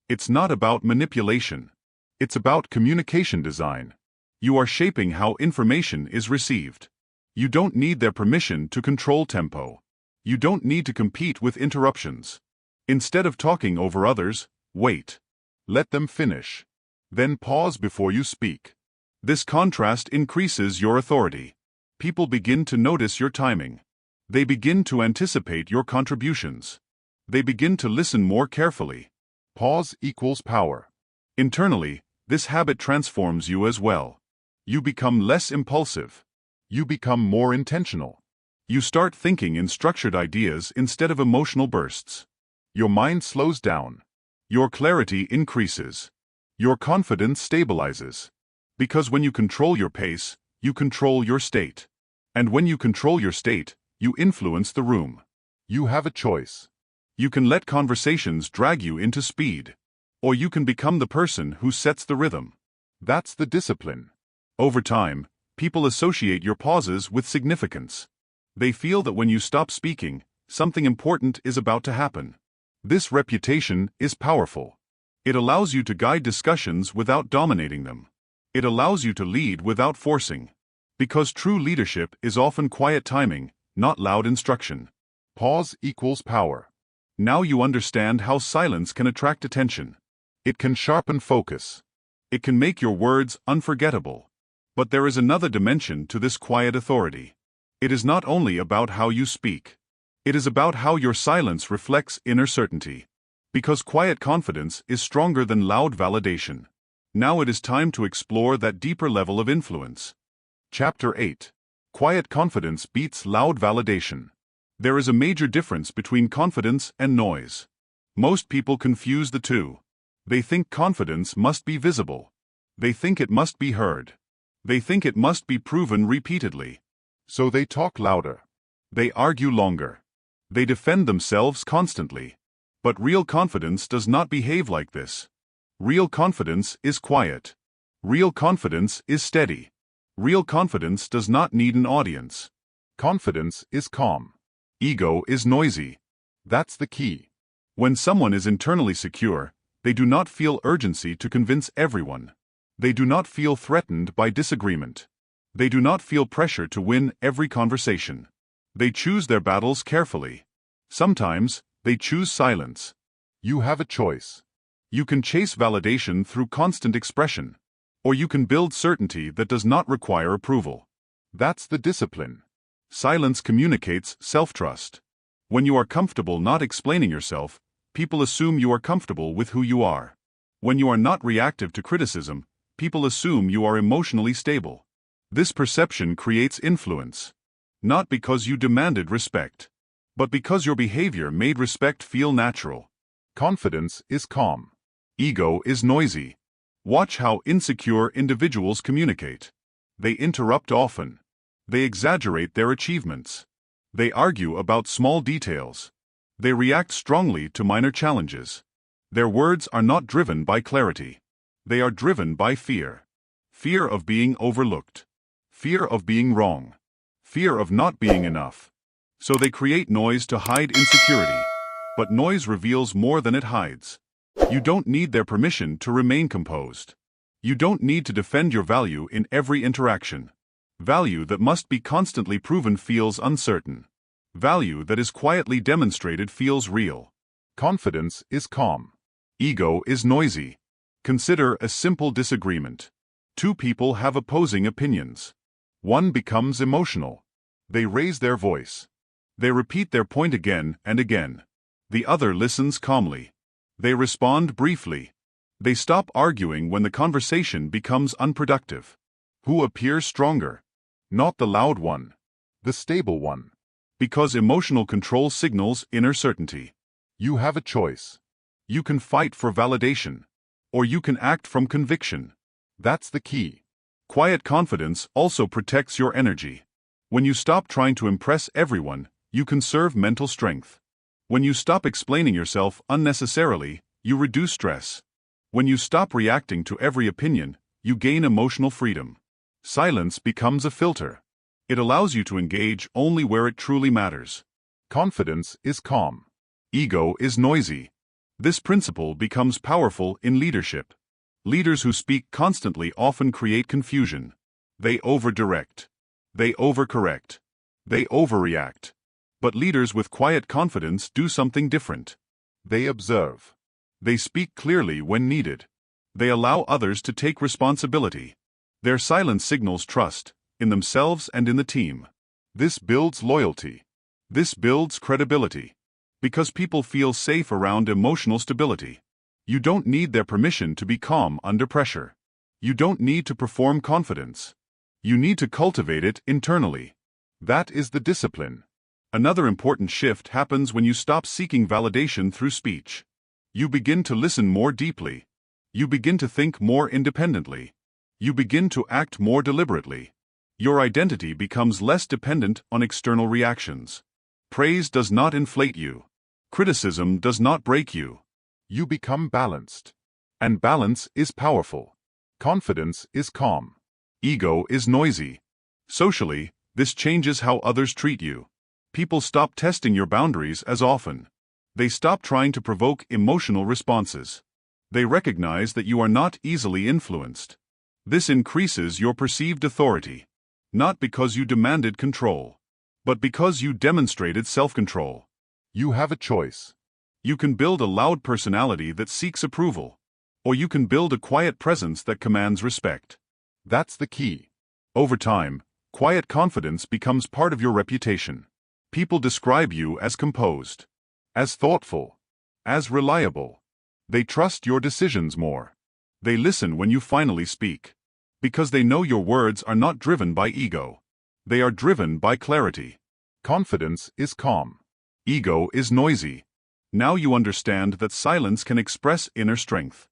A: It's not about manipulation. It's about communication design. You are shaping how information is received. You don't need their permission to control tempo. You don't need to compete with interruptions. Instead of talking over others, wait. Let them finish. Then pause before you speak. This contrast increases your authority. People begin to notice your timing. They begin to anticipate your contributions. They begin to listen more carefully. Pause equals power. Internally, this habit transforms you as well. You become less impulsive. You become more intentional. You start thinking in structured ideas instead of emotional bursts. Your mind slows down. Your clarity increases. Your confidence stabilizes. Because when you control your pace, you control your state. And when you control your state, you influence the room. You have a choice. You can let conversations drag you into speed. Or you can become the person who sets the rhythm. That's the discipline. Over time, people associate your pauses with significance. They feel that when you stop speaking, something important is about to happen. This reputation is powerful. It allows you to guide discussions without dominating them. It allows you to lead without forcing. Because true leadership is often quiet timing, not loud instruction. Pause equals power. Now you understand how silence can attract attention. It can sharpen focus. It can make your words unforgettable. But there is another dimension to this quiet authority. It is not only about how you speak. It is about how your silence reflects inner certainty. Because quiet confidence is stronger than loud validation. Now it is time to explore that deeper level of influence. Chapter 8. Quiet confidence beats loud validation. There is a major difference between confidence and noise. Most people confuse the two. They think confidence must be visible. They think it must be heard. They think it must be proven repeatedly. So they talk louder. They argue longer. They defend themselves constantly. But real confidence does not behave like this. Real confidence is quiet. Real confidence is steady. Real confidence does not need an audience. Confidence is calm. Ego is noisy. That's the key. When someone is internally secure, they do not feel urgency to convince everyone. They do not feel threatened by disagreement. They do not feel pressure to win every conversation. They choose their battles carefully. Sometimes, they choose silence. You have a choice. You can chase validation through constant expression. Or you can build certainty that does not require approval. That's the discipline. Silence communicates self-trust. When you are comfortable not explaining yourself, people assume you are comfortable with who you are. When you are not reactive to criticism, people assume you are emotionally stable. This perception creates influence. Not because you demanded respect, but because your behavior made respect feel natural. Confidence is calm. Ego is noisy. Watch how insecure individuals communicate. They interrupt often. They exaggerate their achievements. They argue about small details. They react strongly to minor challenges. Their words are not driven by clarity. They are driven by fear. Fear of being overlooked. Fear of being wrong. Fear of not being enough. So they create noise to hide insecurity. But noise reveals more than it hides. You don't need their permission to remain composed. You don't need to defend your value in every interaction. Value that must be constantly proven feels uncertain. Value that is quietly demonstrated feels real. Confidence is calm. Ego is noisy. Consider a simple disagreement. Two people have opposing opinions. One becomes emotional. They raise their voice. They repeat their point again and again. The other listens calmly. They respond briefly. They stop arguing when the conversation becomes unproductive. Who appears stronger? Not the loud one. The stable one. Because emotional control signals inner certainty. You have a choice. You can fight for validation. Or you can act from conviction. That's the key. Quiet confidence also protects your energy. When you stop trying to impress everyone, you conserve mental strength. When you stop explaining yourself unnecessarily, you reduce stress. When you stop reacting to every opinion, you gain emotional freedom. Silence becomes a filter. It allows you to engage only where it truly matters. Confidence is calm. Ego is noisy. This principle becomes powerful in leadership. Leaders who speak constantly often create confusion. They overdirect. They overcorrect. They overreact. But leaders with quiet confidence do something different. They observe. They speak clearly when needed. They allow others to take responsibility. Their silence signals trust, in themselves and in the team. This builds loyalty. This builds credibility. Because people feel safe around emotional stability. You don't need their permission to be calm under pressure. You don't need to perform confidence. You need to cultivate it internally. That is the discipline. Another important shift happens when you stop seeking validation through speech. You begin to listen more deeply. You begin to think more independently. You begin to act more deliberately. Your identity becomes less dependent on external reactions. Praise does not inflate you. Criticism does not break you. You become balanced. And balance is powerful. Confidence is calm. Ego is noisy. Socially, this changes how others treat you. People stop testing your boundaries as often. They stop trying to provoke emotional responses. They recognize that you are not easily influenced. This increases your perceived authority. Not because you demanded control, but because you demonstrated self-control. You have a choice. You can build a loud personality that seeks approval, or you can build a quiet presence that commands respect. That's the key. Over time, quiet confidence becomes part of your reputation. People describe you as composed, as thoughtful, as reliable. They trust your decisions more. They listen when you finally speak. Because they know your words are not driven by ego. They are driven by clarity. Confidence is calm. Ego is noisy. Now you understand that silence can express inner strength.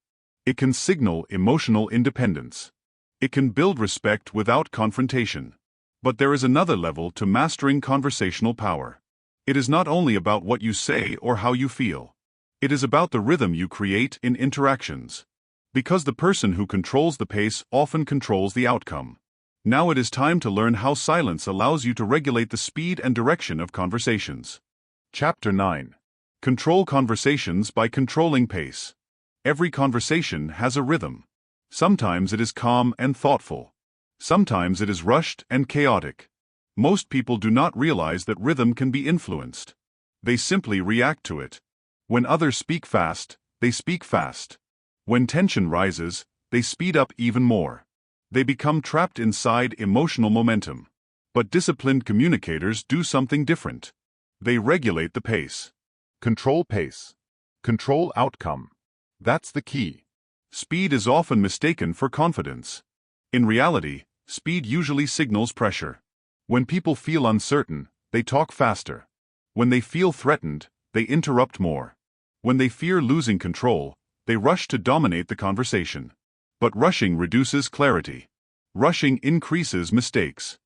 A: It can signal emotional independence. It can build respect without confrontation. But there is another level to mastering conversational power. It is not only about what you say or how you feel. It is about the rhythm you create in interactions. Because the person who controls the pace often controls the outcome. Now it is time to learn how silence allows you to regulate the speed and direction of conversations. Chapter 9. Control conversations by controlling pace. Every conversation has a rhythm. Sometimes it is calm and thoughtful. Sometimes it is rushed and chaotic. Most people do not realize that rhythm can be influenced. They simply react to it. When others speak fast, they speak fast. When tension rises, they speed up even more. They become trapped inside emotional momentum. But disciplined communicators do something different. They regulate the pace. Control pace. Control outcome. That's the key. Speed is often mistaken for confidence. In reality, speed usually signals pressure. When people feel uncertain, they talk faster. When they feel threatened, they interrupt more. When they fear losing control, they rush to dominate the conversation. But rushing reduces clarity. Rushing increases mistakes.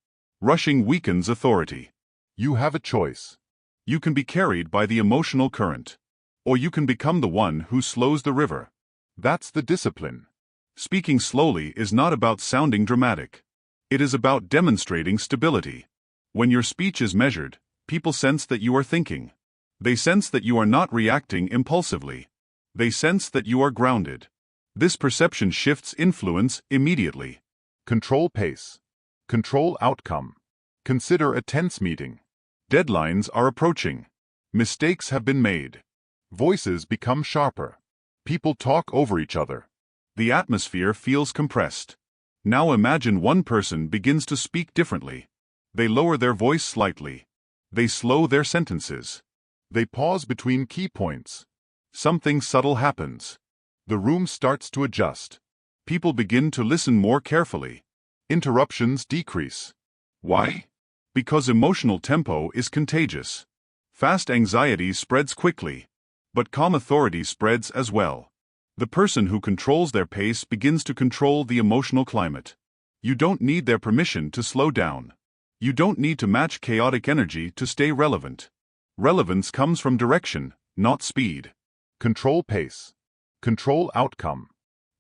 A: Rushing weakens authority. You have a choice. You can be carried by the emotional current, or you can become the one who slows the river. That's the discipline. Speaking slowly is not about sounding dramatic. It is about demonstrating stability. When your speech is measured, people sense that you are thinking. They sense that you are not reacting impulsively. They sense that you are grounded. This perception shifts influence immediately. Control pace. Control outcome. Consider a tense meeting. Deadlines are approaching. Mistakes have been made. Voices become sharper. People talk over each other. The atmosphere feels compressed. Now imagine one person begins to speak differently. They lower their voice slightly. They slow their sentences. They pause between key points. Something subtle happens. The room starts to adjust. People begin to listen more carefully. Interruptions decrease. Why? Because emotional tempo is contagious. Fast anxiety spreads quickly, but calm authority spreads as well. The person who controls their pace begins to control the emotional climate. You don't need their permission to slow down. You don't need to match chaotic energy to stay relevant. Relevance comes from direction, not speed. Control pace. Control outcome.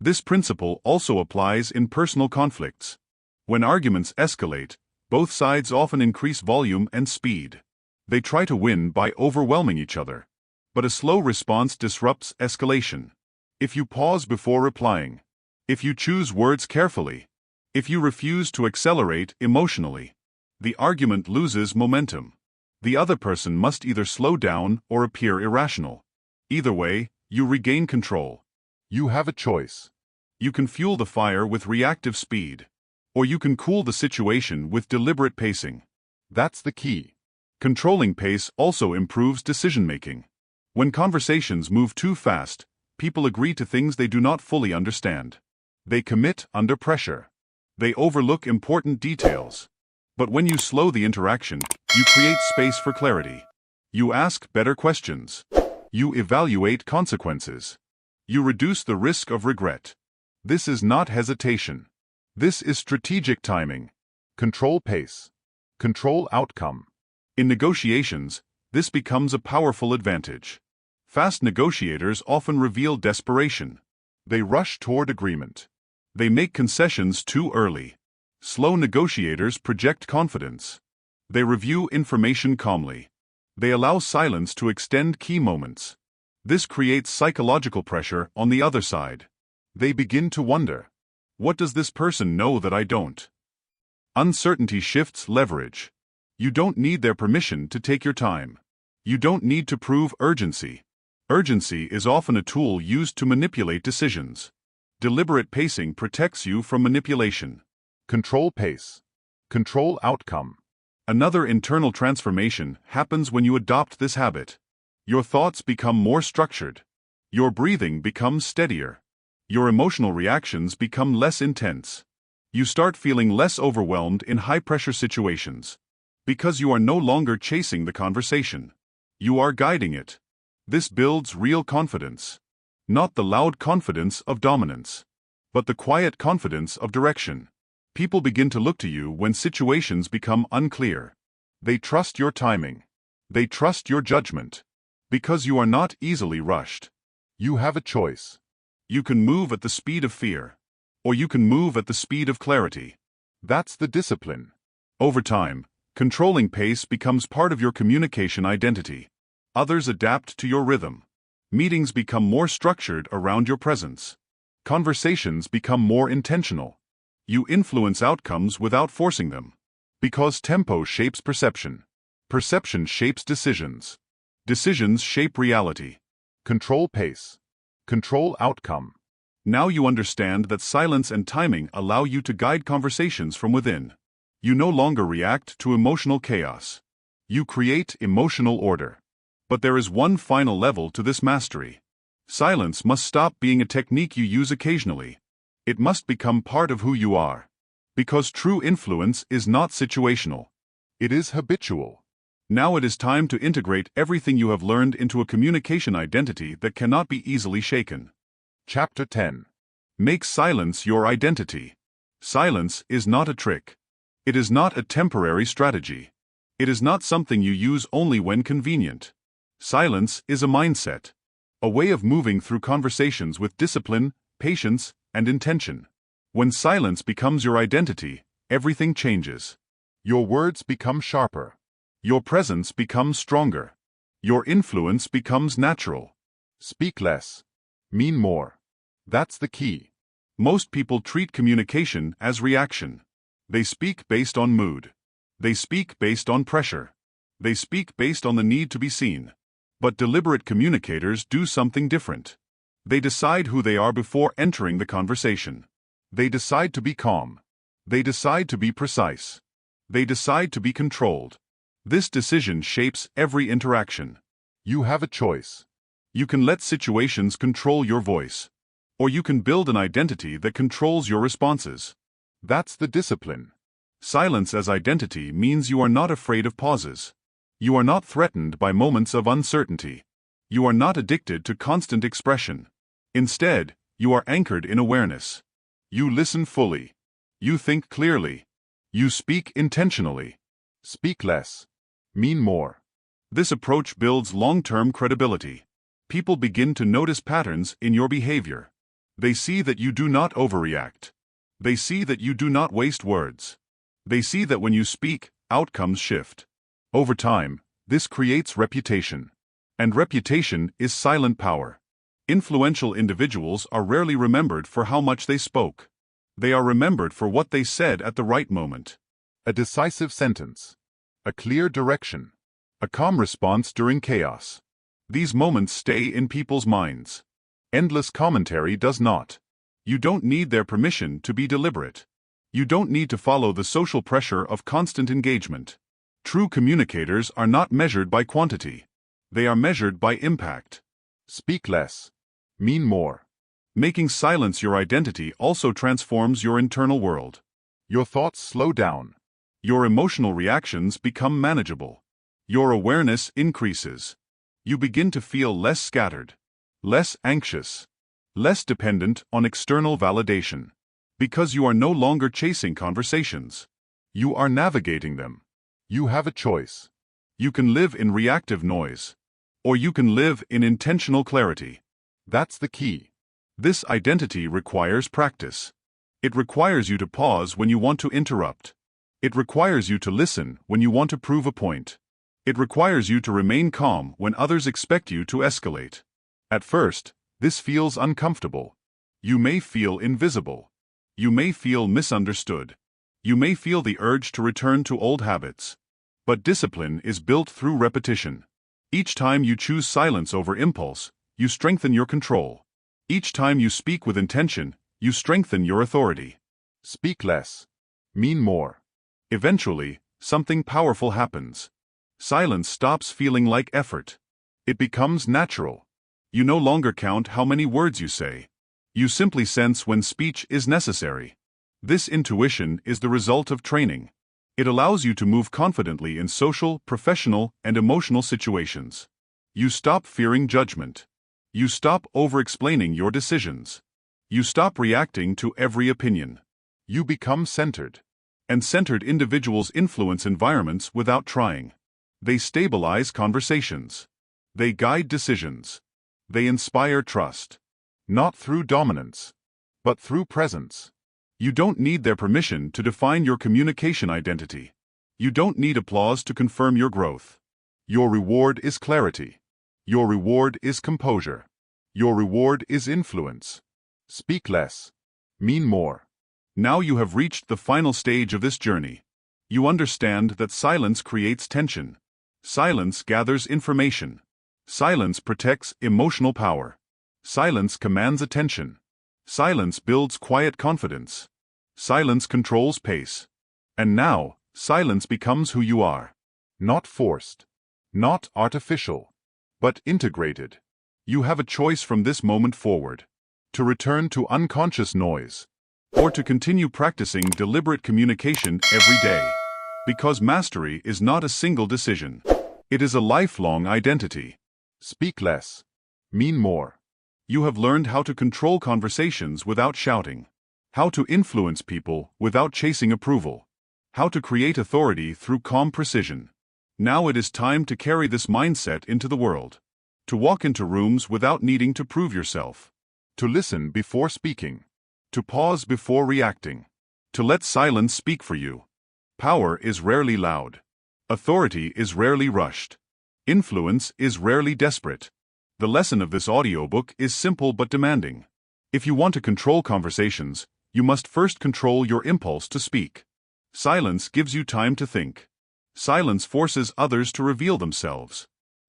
A: This principle also applies in personal conflicts. When arguments escalate, both sides often increase volume and speed. They try to win by overwhelming each other. But a slow response disrupts escalation. If you pause before replying, if you choose words carefully, if you refuse to accelerate emotionally, the argument loses momentum. The other person must either slow down or appear irrational. Either way, you regain control. You have a choice. You can fuel the fire with reactive speed, or you can cool the situation with deliberate pacing. That's the key. Controlling pace also improves decision-making. When conversations move too fast, people agree to things they do not fully understand. They commit under pressure. They overlook important details. But when you slow the interaction, you create space for clarity. You ask better questions. You evaluate consequences. You reduce the risk of regret. This is not hesitation. This is strategic timing. Control pace. Control outcome. In negotiations, this becomes a powerful advantage. Fast negotiators often reveal desperation. They rush toward agreement. They make concessions too early. Slow negotiators project confidence. They review information calmly. They allow silence to extend key moments. This creates psychological pressure on the other side. They begin to wonder, what does this person know that I don't? Uncertainty shifts leverage. You don't need their permission to take your time. You don't need to prove urgency. Urgency is often a tool used to manipulate decisions. Deliberate pacing protects you from manipulation. Control pace. Control outcome. Another internal transformation happens when you adopt this habit. Your thoughts become more structured. Your breathing becomes steadier. Your emotional reactions become less intense. You start feeling less overwhelmed in high-pressure situations. Because you are no longer chasing the conversation. You are guiding it. This builds real confidence. Not the loud confidence of dominance, but the quiet confidence of direction. People begin to look to you when situations become unclear. They trust your timing. They trust your judgment. Because you are not easily rushed. You have a choice. You can move at the speed of fear, or you can move at the speed of clarity. That's the discipline. Over time, controlling pace becomes part of your communication identity. Others adapt to your rhythm. Meetings become more structured around your presence. Conversations become more intentional. You influence outcomes without forcing them. Because tempo shapes perception. Perception shapes decisions. Decisions shape reality. Control pace. Control outcome. Now you understand that silence and timing allow you to guide conversations from within. You no longer react to emotional chaos. You create emotional order. But there is one final level to this mastery. Silence must stop being a technique you use occasionally. It must become part of who you are. Because true influence is not situational. It is habitual. Now it is time to integrate everything you have learned into a communication identity that cannot be easily shaken. Chapter 10. Make silence your identity. Silence is not a trick. It is not a temporary strategy. It is not something you use only when convenient. Silence is a mindset. A way of moving through conversations with discipline, patience, and intention. When silence becomes your identity, everything changes. Your words become sharper. Your presence becomes stronger. Your influence becomes natural. Speak less. Mean more. That's the key. Most people treat communication as reaction. They speak based on mood. They speak based on pressure. They speak based on the need to be seen. But deliberate communicators do something different. They decide who they are before entering the conversation. They decide to be calm. They decide to be precise. They decide to be controlled. This decision shapes every interaction. You have a choice. You can let situations control your voice. Or you can build an identity that controls your responses. That's the discipline. Silence as identity means you are not afraid of pauses. You are not threatened by moments of uncertainty. You are not addicted to constant expression. Instead, you are anchored in awareness. You listen fully. You think clearly. You speak intentionally. Speak less. Mean more. This approach builds long-term credibility. People begin to notice patterns in your behavior. They see that you do not overreact. They see that you do not waste words. They see that when you speak, outcomes shift. Over time, this creates reputation. And reputation is silent power. Influential individuals are rarely remembered for how much they spoke. They are remembered for what they said at the right moment. A decisive sentence. A clear direction. A calm response during chaos. These moments stay in people's minds. Endless commentary does not. You don't need their permission to be deliberate. You don't need to follow the social pressure of constant engagement. True communicators are not measured by quantity. They are measured by impact. Speak less. Mean more. Making silence your identity also transforms your internal world. Your thoughts slow down. Your emotional reactions become manageable. Your awareness increases. You begin to feel less scattered, less anxious, less dependent on external validation. Because you are no longer chasing conversations. You are navigating them. You have a choice. You can live in reactive noise, or you can live in intentional clarity. That's the key. This identity requires practice. It requires you to pause when you want to interrupt. It requires you to listen when you want to prove a point. It requires you to remain calm when others expect you to escalate. At first, this feels uncomfortable. You may feel invisible. You may feel misunderstood. You may feel the urge to return to old habits. But discipline is built through repetition. Each time you choose silence over impulse, you strengthen your control. Each time you speak with intention, you strengthen your authority. Speak less. Mean more. Eventually, something powerful happens. Silence stops feeling like effort. It becomes natural. You no longer count how many words you say. You simply sense when speech is necessary. This intuition is the result of training. It allows you to move confidently in social, professional, and emotional situations. You stop fearing judgment. You stop over-explaining your decisions. You stop reacting to every opinion. You become centered. And centered individuals influence environments without trying. They stabilize conversations. They guide decisions. They inspire trust. Not through dominance, but through presence. You don't need their permission to define your communication identity. You don't need applause to confirm your growth. Your reward is clarity. Your reward is composure. Your reward is influence. Speak less. Mean more. Now you have reached the final stage of this journey. You understand that silence creates tension. Silence gathers information. Silence protects emotional power. Silence commands attention. Silence builds quiet confidence. Silence controls pace. And now, silence becomes who you are. Not forced. Not artificial. But integrated. You have a choice from this moment forward. To return to unconscious noise. Or to continue practicing deliberate communication every day. Because mastery is not a single decision. It is a lifelong identity. Speak less. Mean more. You have learned how to control conversations without shouting. How to influence people without chasing approval. How to create authority through calm precision. Now it is time to carry this mindset into the world. To walk into rooms without needing to prove yourself. To listen before speaking. To pause before reacting. To let silence speak for you. Power is rarely loud. Authority is rarely rushed. Influence is rarely desperate. The lesson of this audiobook is simple but demanding. If you want to control conversations, you must first control your impulse to speak. Silence gives you time to think. Silence forces others to reveal themselves.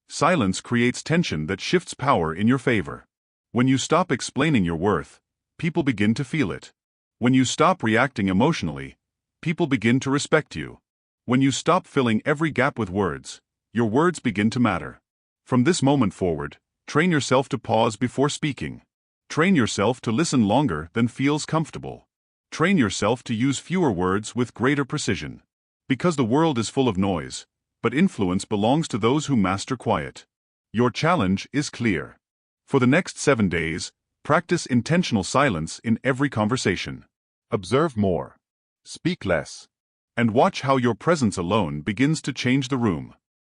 A: Silence creates tension that shifts power in your favor. When you stop explaining your worth, people begin to feel it. When you stop reacting emotionally, people begin to respect you. When you stop filling every gap with words, your words begin to matter. From this moment forward, train yourself to pause before speaking. Train yourself to listen longer than feels comfortable. Train yourself to use fewer words with greater precision. Because the world is full of noise, but influence belongs to those who master quiet. Your challenge is clear. For the next 7 days, practice intentional silence in every conversation. Observe more. Speak less. And watch how your presence alone begins to change the room.